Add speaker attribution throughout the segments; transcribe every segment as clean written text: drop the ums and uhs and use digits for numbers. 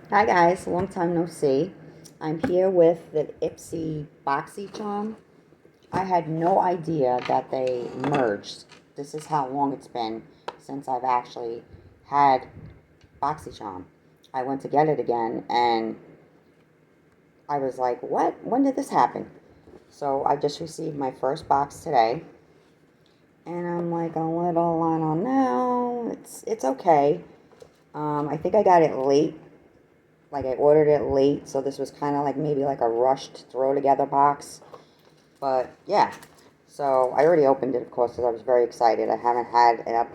Speaker 1: Hi guys, long time no see. I'm here with the IPSY BOXYCHARM. I had no idea that they merged. This is how long it's been since I've actually had BOXYCHARM. I went to get it again and I was like, what? When did this happen? So I just received my first box today and I'm like a little, I don't know, it's okay. I think I got it late. Like I ordered it late, so this was kind of like maybe like a rushed throw together box. But yeah, so I already opened it, of course, because I was very excited. I haven't had a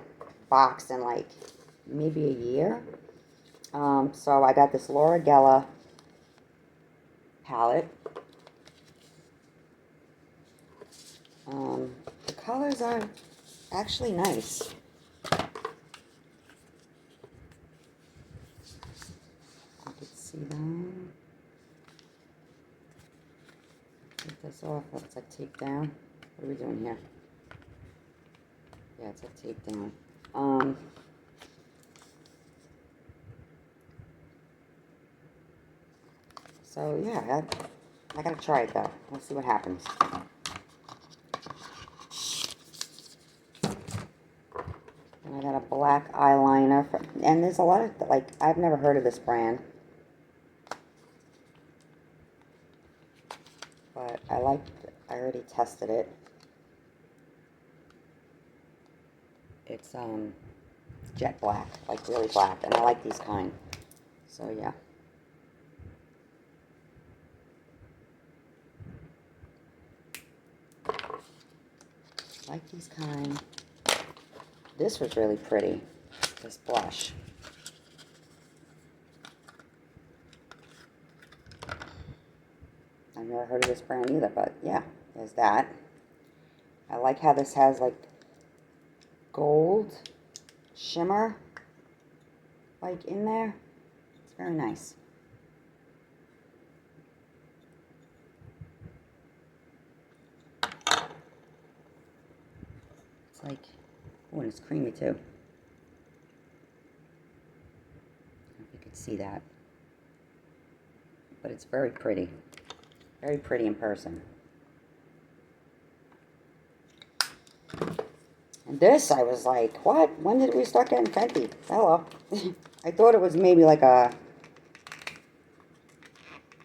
Speaker 1: box in like maybe a year. So I got this Laura Geller palette. The colors are actually nice. You can see them. Take this off. That's a tape down. What are we doing here? Yeah, it's a tape down. So yeah, I gotta try it though. Let's see what happens. And I got a black eyeliner, and there's a lot of, like, I've never heard of this brand. But I already tested it. It's, jet black, like really black, and I like these kind. So, yeah. Like these kind. This was really pretty, this blush. I've never heard of this brand either, but yeah, there's that. I like how this has like gold shimmer like in there. It's very nice. It's like, oh, and it's creamy too. I don't know if you can see that. But it's very pretty. Very pretty in person. And this, I was like, what? When did we start getting Fenty? Hello. I thought it was maybe like a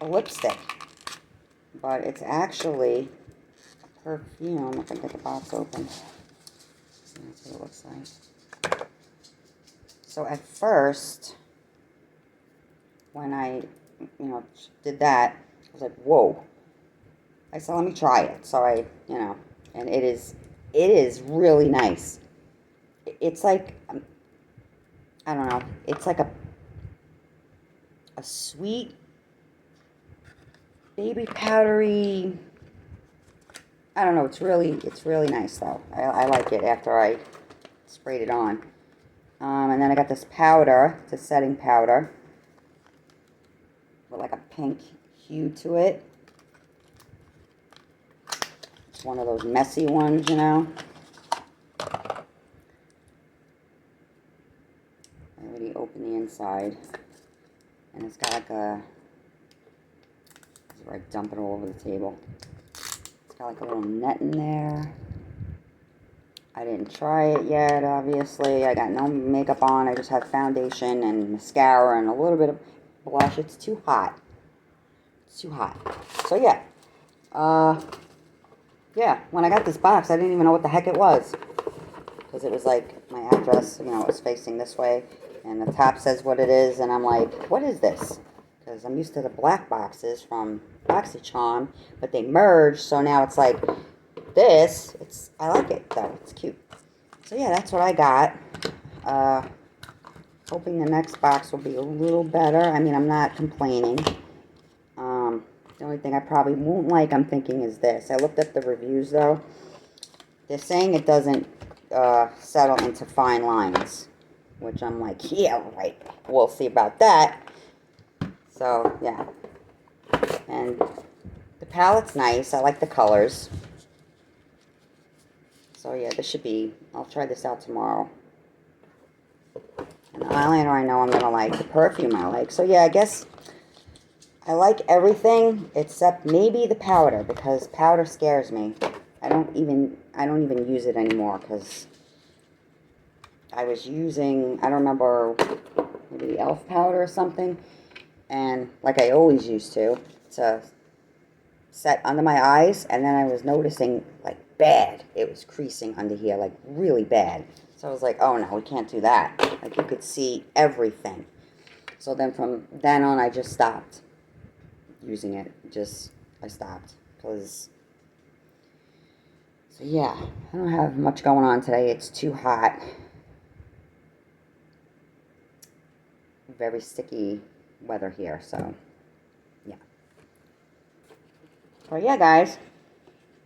Speaker 1: lipstick. But it's actually a perfume. If I get the box open. That's what it looks like. So at first, when I, did that, I was like, whoa. I said, let me try it. So and it is really nice. It's like, I don't know, it's like a sweet, baby powdery, I don't know, it's really nice though. I like it after I sprayed it on. And then I got this powder, it's a setting powder, with like a pink hue to it. It's one of those messy ones, you know. I already opened the inside. And it's got like a, this is where I dump it all over the table. It's got like a little net in there. I didn't try it yet, obviously. I got no makeup on. I just have foundation and mascara and a little bit of blush. It's too hot. It's too hot. So, yeah. Yeah, when I got this box, I didn't even know what the heck it was. Because it was like, my address, it was facing this way. And the top says what it is. And I'm like, what is this? Because I'm used to the black boxes from BOXYCHARM. But they merged, so now it's like this. I like it, though. It's cute. So, yeah, that's what I got. Hoping the next box will be a little better. I mean, I'm not complaining. The only thing I probably won't like, I'm thinking, is this. I looked up the reviews, though. They're saying it doesn't settle into fine lines. Which I'm like, yeah, right. We'll see about that. So, yeah. And the palette's nice. I like the colors. So, yeah, this should be... I'll try this out tomorrow. And the eyeliner I know I'm going to like. The perfume I like. So yeah, I guess I like everything except maybe the powder, because powder scares me. I don't even use it anymore, because I was using, I don't remember, maybe elf powder or something, and like I always used to set under my eyes, and then I was noticing, like, bad, it was creasing under here, like really bad. So I was like, oh no, we can't do that. Like, you could see everything. So then from then on, I just stopped using it. I stopped, because, so yeah, I don't have much going on today. It's too hot. Very sticky weather here, so yeah. Well, yeah, guys,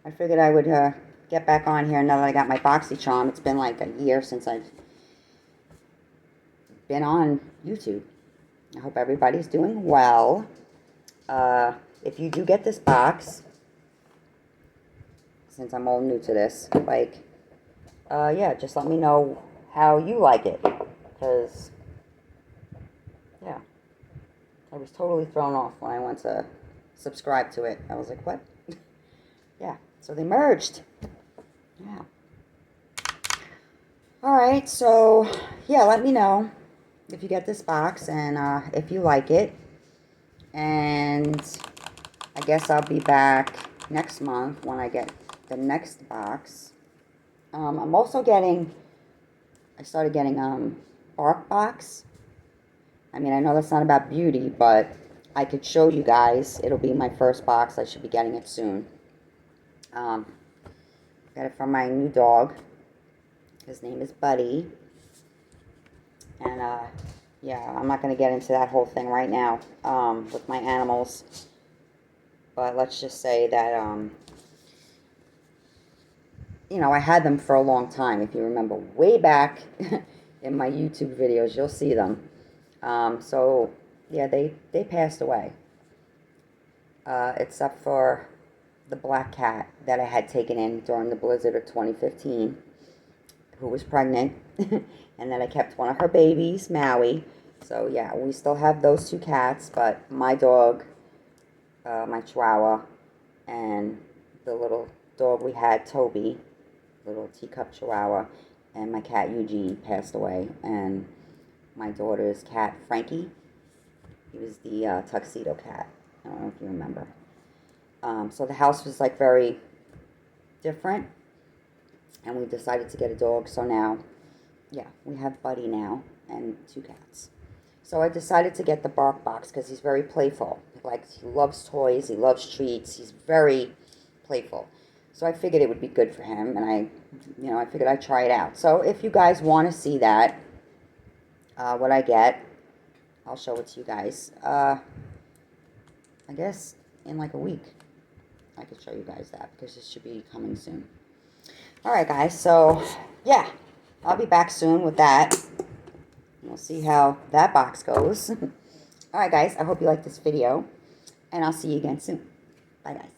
Speaker 1: I figured I would get back on here now that I got my BOXYCHARM. It's been like a year since I've been on YouTube. I hope everybody's doing well. If you do get this box, since I'm all new to this, like, yeah, just let me know how you like it, because, yeah, I was totally thrown off when I went to subscribe to it. I was like, what? Yeah, so they merged. Yeah. Alright, so, yeah, let me know if you get this box, and if you like it. And I guess I'll be back next month when I get the next box. I'm also getting, I started getting bark box. I mean, I know that's not about beauty, but I could show you guys. It'll be my first box. I should be getting it soon. Got it from my new dog. His name is Buddy. And, yeah, I'm not going to get into that whole thing right now with my animals. But let's just say that, you know, I had them for a long time. If you remember way back in my YouTube videos, you'll see them. So, yeah, they passed away. Except for the black cat that I had taken in during the blizzard of 2015, who was pregnant. And then I kept one of her babies, Maui. So, yeah, we still have those two cats, but my dog, my Chihuahua, and the little dog we had, Toby, little teacup Chihuahua, and my cat, Eugene, passed away. And my daughter's cat, Frankie, he was the tuxedo cat. I don't know if you remember. So the house was, like, very different, and we decided to get a dog. So now, yeah, we have Buddy now and two cats. So I decided to get the bark box because he's very playful. Like, he loves toys, he loves treats, he's very playful. So I figured it would be good for him, and I figured I'd try it out. So if you guys want to see that, what I get, I'll show it to you guys. I guess in like a week, I could show you guys that, because it should be coming soon. Alright, guys, so, yeah, I'll be back soon with that. We'll see how that box goes. Alright, guys, I hope you liked this video, and I'll see you again soon. Bye, guys.